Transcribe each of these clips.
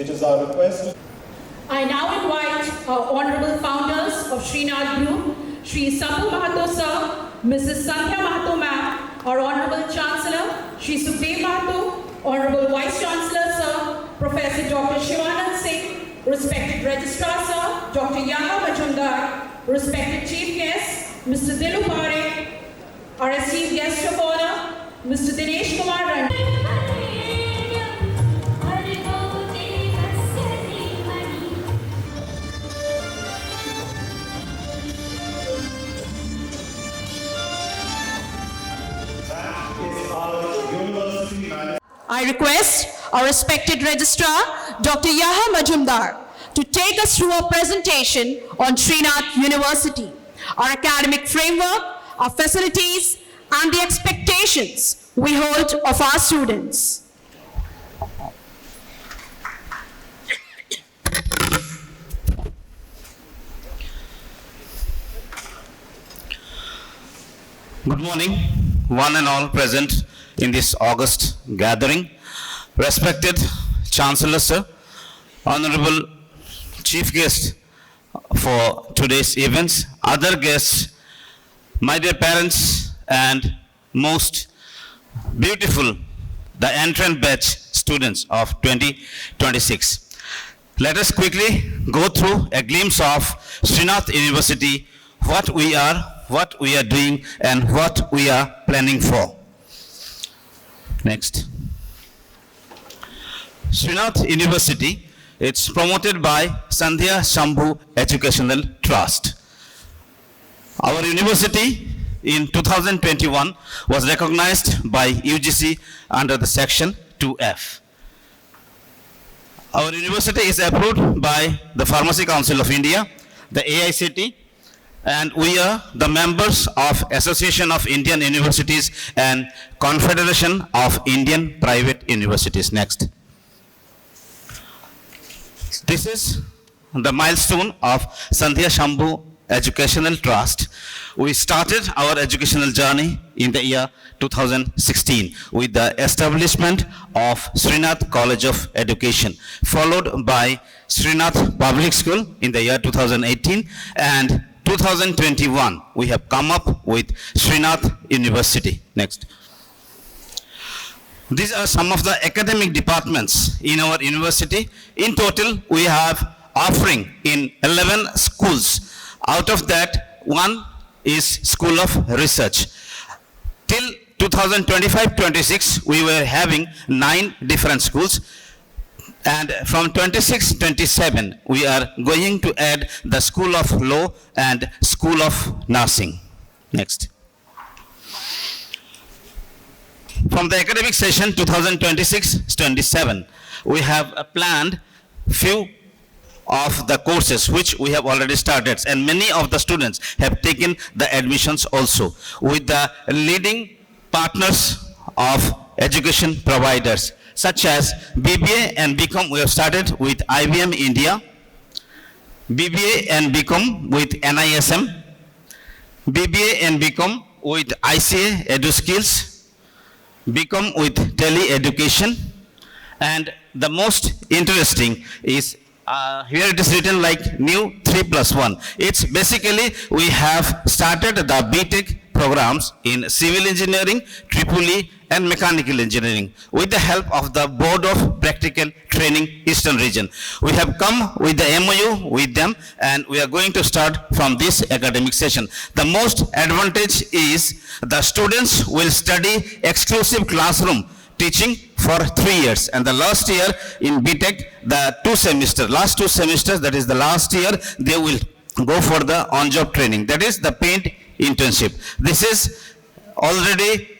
which is our request. I now invite our honorable founders of Srinath Group, Shri Sabhu Mahato Sir, Mrs. Sandhya Mahato Ma'am, our honorable Chancellor, Shri Sukhdev Mahato, honorable Vice Chancellor Sir, Professor Dr. Shivanand Singh, respected Registrar Sir, Dr. Yaha Majumdar, respected Chief Guest, Mr. Dilu Parekh, our esteemed guest of honor, Mr. Dinesh Kumar Randhawa. I request our respected Registrar, Dr. Yaha Majumdar, to take us through a presentation on Srinath University, our academic framework, our facilities, and the expectations we hold of our students. Good morning, one and all present in this August gathering. Respected Chancellor Sir, Honorable Chief Guest for today's events, other guests, my dear parents, and most beautiful, the entrant batch students of 2026. Let us quickly go through a glimpse of Srinath University, what we are doing, and what we are planning for. Next. Srinath University, it's promoted by Sandhya Shambhu Educational Trust. Our university in 2021 was recognized by UGC under the section 2F. Our university is approved by the Pharmacy Council of India, the AICT, and we are the members of Association of Indian Universities and Confederation of Indian Private Universities. Next. This is the milestone of Sandhya Shambhu Educational Trust. We started our educational journey in the year 2016 with the establishment of Srinath College of Education, followed by Srinath Public School in the year 2018, and 2021 we have come up with Srinath University. Next. These are some of the academic departments in our university. In total, we have offering in 11 schools. Out of that, one is School of Research. Till 2025-26, we were having 9 different schools. And from 26-27, we are going to add the School of Law and School of Nursing. Next. From the academic session 2026-27, we have planned few of the courses which we have already started, and many of the students have taken the admissions also with the leading partners of education providers such as BBA and BCom. We have started with IBM India, BBA and BCom with NISM, BBA and BCom with ICA EduSkills, BCom with Tele Education, and the most interesting is here it is written like new 3+1. It's basically we have started the BTech programs in civil engineering, EEE, and mechanical engineering with the help of the Board of Practical Training Eastern Region. We have come with the MOU with them, and we are going to start from this academic session. The most advantage is the students will study exclusive classroom teaching for 3 years, and the last year in BTech, the last two semesters, that is the last year, they will go for the on-job training, that is the paid internship. This is already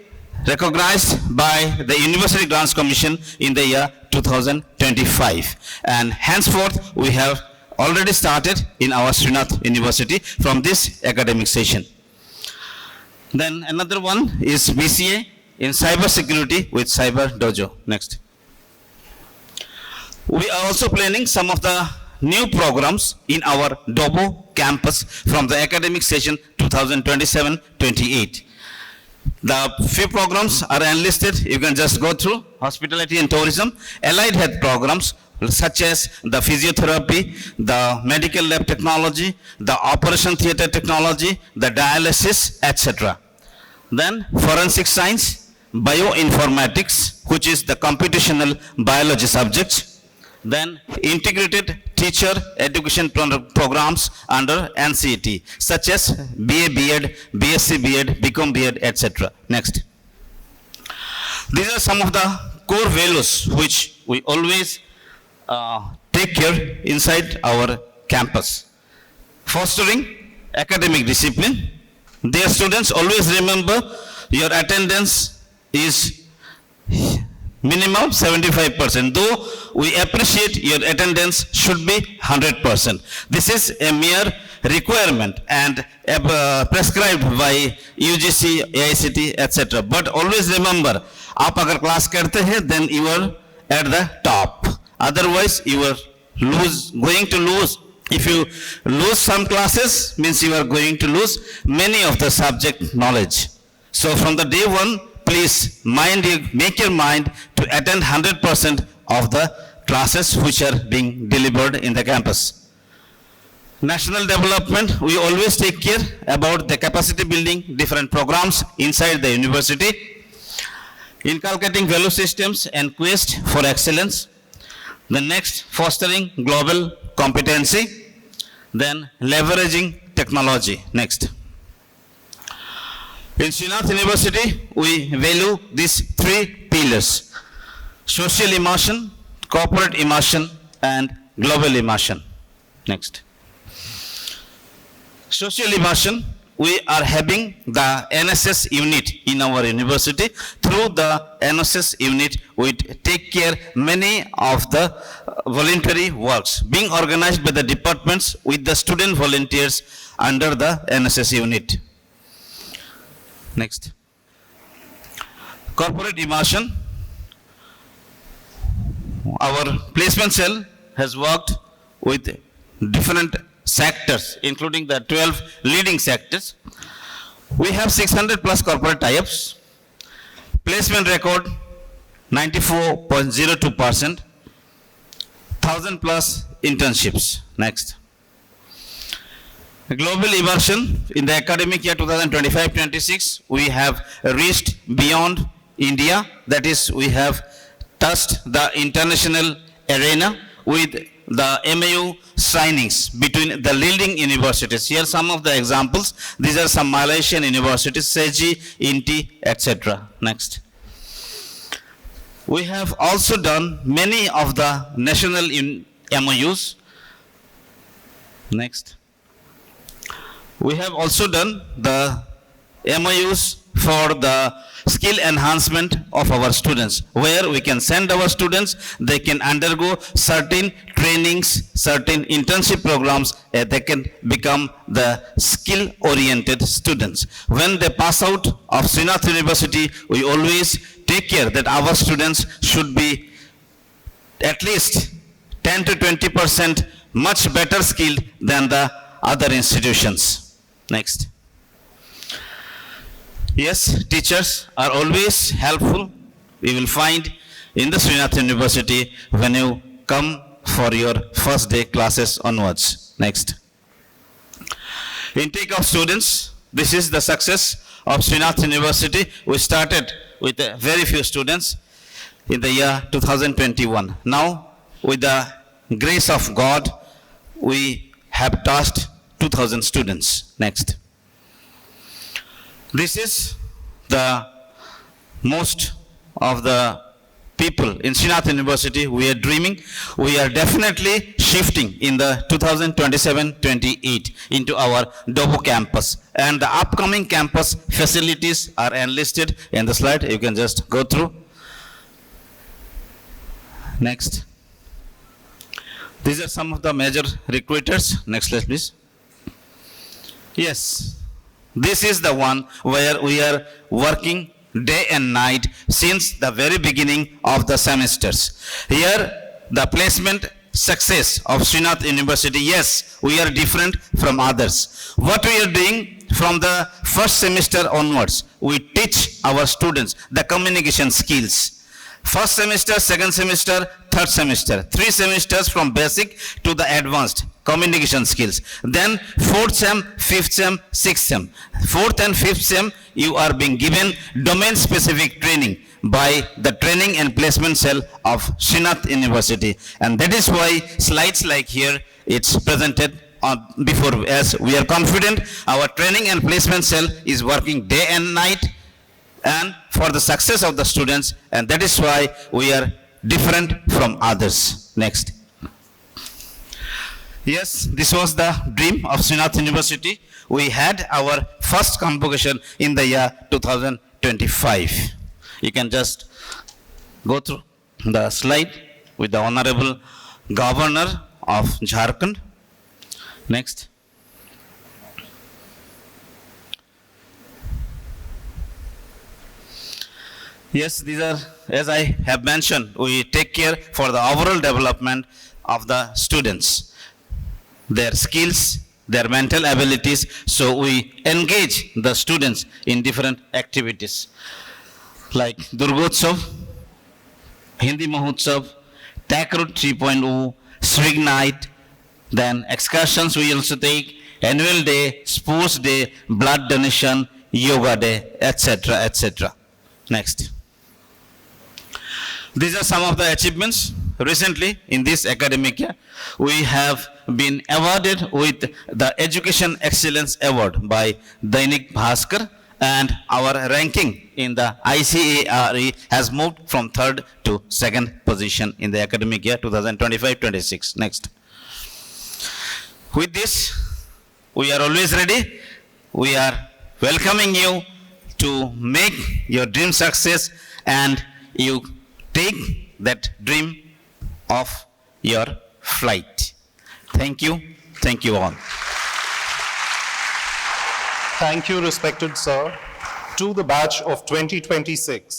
recognized by the University Grants Commission in the year 2025, and henceforth we have already started in our Srinath University from this academic session. Then another one is BCA in cyber security with Cyber Dojo. Next. We are also planning some of the new programs in our Dobo campus from the academic session 2027-28. The few programs are enlisted. You can just go through: hospitality and tourism, allied health programs, such as the physiotherapy, the medical lab technology, the operation theater technology, the dialysis, etc. Then forensic science, bioinformatics, which is the computational biology subject. Then integrated teacher education programs under NCET, such as BA, B.Ed, BSc, B.Ed, BCom, B.Ed, etc. Next. These are some of the core values which we always take care inside our campus. Fostering academic discipline. Dear students, always remember your attendance is minimum 75%, though we appreciate your attendance should be 100%. This is a mere requirement and prescribed by UGC, AICT, etc. But always remember, आप अगर class करते हैं, then you are at the top. Otherwise, you are going to lose. If you lose some classes, means you are going to lose many of the subject knowledge. So from the day one, please make your mind to attend 100% of the classes which are being delivered in the campus. National development, we always take care about the capacity building, different programs inside the university. Inculcating value systems and quest for excellence. The next, fostering global competency. Then leveraging technology. Next. In Srinath University, we value these three pillars: social immersion, corporate immersion, and global immersion. Next. Social immersion, we are having the NSS unit in our university. Through the NSS unit, we take care many of the voluntary works being organized by the departments with the student volunteers under the NSS unit. Next. Corporate immersion. Our placement cell has worked with different sectors, including the 12 leading sectors. We have 600 plus corporate tie-ups. Placement record 94.02%. 1,000 plus internships. Next. Global immersion in the academic year 2025-26, we have reached beyond India. That is, we have touched the international arena with the MAU signings between the leading universities. Here are some of the examples. These are some Malaysian universities, SEGI, INTI, etc. Next. We have also done many of the national MOUs. Next. We have also done the MOUs for the skill enhancement of our students, where we can send our students, they can undergo certain trainings, certain internship programs, they can become the skill-oriented students. When they pass out of Srinath University, we always take care that our students should be at least 10 to 20% much better skilled than the other institutions. Next. Yes, teachers are always helpful. We will find in the Srinath University when you come for your first day classes onwards. Next. Intake of students. This is the success of Srinath University. We started with very few students in the year 2021. Now, with the grace of God, we have touched 2,000 students. Next. This is the most of the people in Srinath University. We are dreaming. We are definitely shifting in the 2027-28 into our Dobo campus. And the upcoming campus facilities are enlisted in the slide. You can just go through. Next. These are some of the major recruiters. Next slide, please. Yes. This is the one where we are working day and night since the very beginning of the semesters. Here, the placement success of Srinath University, yes, we are different from others. What we are doing from the first semester onwards, we teach our students the communication skills. First semester, second semester, third semester, 3 semesters from basic to the advanced communication skills. Then fourth sem, fifth sem, sixth sem. Fourth and fifth sem, you are being given domain specific training by the training and placement cell of Srinath University. And that is why slides like here, it's presented before, as we are confident our training and placement cell is working day and night and for the success of the students, and that is why we are different from others. Next. Yes, this was the dream of Srinath University. We had our first convocation in the year 2025. You can just go through the slide with the Honorable Governor of Jharkhand. Next. Yes, these are, as I have mentioned, we take care for the overall development of the students, their skills, their mental abilities. So we engage the students in different activities like Durgotsav, Hindi Mahotsav, Tech Route 3.0, Swing Night, then excursions we also take, annual day, sports day, blood donation, yoga day, etc., etc. Next. These are some of the achievements. Recently, in this academic year, we have been awarded with the Education Excellence Award by Dainik Bhaskar, and our ranking in the ICARE has moved from 3rd to 2nd position in the academic year 2025-26. Next. With this, we are always ready. We are welcoming you to make your dream success, and you take that dream of your flight. Thank you. Thank you all. Thank you, respected sir. To the batch of 2026.